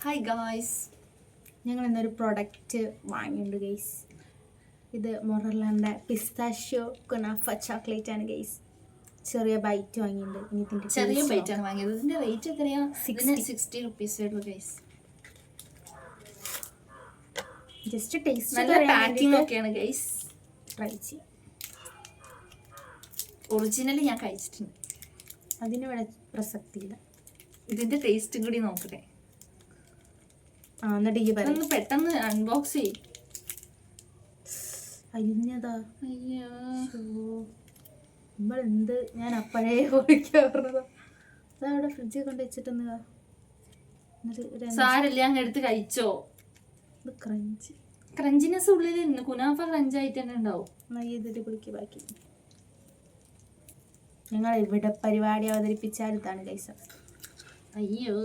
Hi guys, ഞങ്ങൾ ഇന്നൊരു product വാങ്ങിയിട്ടുണ്ട് ഗൈസ്. ഇത് മൊറല്ലാൻ്റെ പിസ്താഷ്യോ കുനാഫ ചോക്ലേറ്റ് ആണ് ഗൈസ്. ചെറിയ ബൈറ്റ് വാങ്ങിയിട്ടുണ്ട്. ഇനി ഇതിൻ്റെ ചെറിയ ബൈറ്റ് ആണ് വാങ്ങിയത്. ഇതിന്റെ റേറ്റ് എത്രയാ? 60 റുപ്പീസ് വരുള്ളൂ ഗൈസ്. ജസ്റ്റ് ടേസ്റ്റ് നല്ല പാക്കിംഗ് ഒക്കെയാണ് ഗൈസ്. ട്രൈ ചെയ്യും. ഒറിജിനൽ ഞാൻ കഴിച്ചിട്ടുണ്ട്, അതിന് ഇവിടെ പ്രസക്തിയില്ല. ഇതിന്റെ ടേസ്റ്റും കൂടി നോക്കട്ടെ. എന്നിട്ട് ഈ ഒന്ന് പെട്ടെന്ന് അൺബോക്സ് ചെയ്യും. അലിഞ്ഞതാ. അയ്യോ, നമ്മളെന്ത്, ഞാൻ അപ്പോഴേ ഓടിക്കാറുള്ളതാ. അതവിടെ ഫ്രിഡ്ജിൽ കൊണ്ട് വെച്ചിട്ടൊന്ന് സാരല്ല, അങ്ങ് എടുത്ത് കഴിച്ചോ. ഇത് ക്രഞ്ച് ക്രഞ്ചിനെസ് ഉള്ളിൽ കുനാഫ ക്രഞ്ചായിട്ട് തന്നെ ഉണ്ടാവും. ഇതിട്ട് കുളിക്ക് ബാക്കി. ഞങ്ങൾ ഇവിടെ പരിപാടി അവതരിപ്പിച്ചാൽ ഇതാണ് ഗൈസ്. അയ്യോ,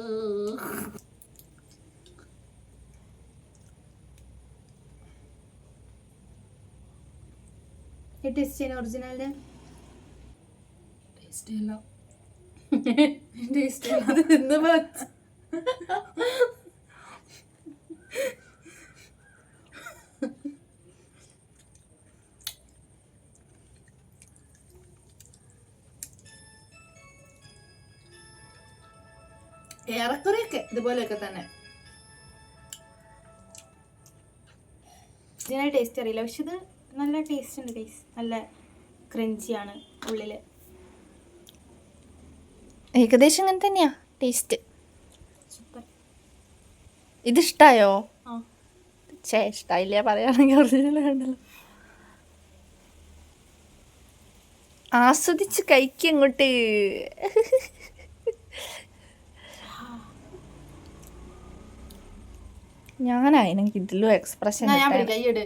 ടേസ്റ്റ് ചെയ്യാൻ ഒറിജിനലിന്റെ ടേസ്റ്റ് അല്ല, ടേസ്റ്റ് അല്ല. ഏറെക്കുറെയൊക്കെ ഇതുപോലെയൊക്കെ തന്നെ. ഇതിനായി ടേസ്റ്റ് അറിയില്ല, പക്ഷെ ഇത് നല്ല ടേസ്റ്റ് ഉണ്ട് ഗൈസ്. നല്ല ക്രഞ്ചിയാണ് ഉള്ളില്. ഏകദേശം ഇങ്ങനെ തന്നെയാ ടേസ്റ്റ്. സൂപ്പർ. ഇതിഷ്ടായോ? ആ, ഇഷ്ടായില്ല പറയാണെങ്കിൽ ഒറിജിനൽ വേണ്ടല്ലോ. ആസ്വദിച്ച് കഴിക്കങ്ങോട്ട്. ഞാനായിരുന്നു ഇതിലും എക്സ്പ്രഷൻ. ഞാൻ പിടിക്കാം, ഈ ഇട്.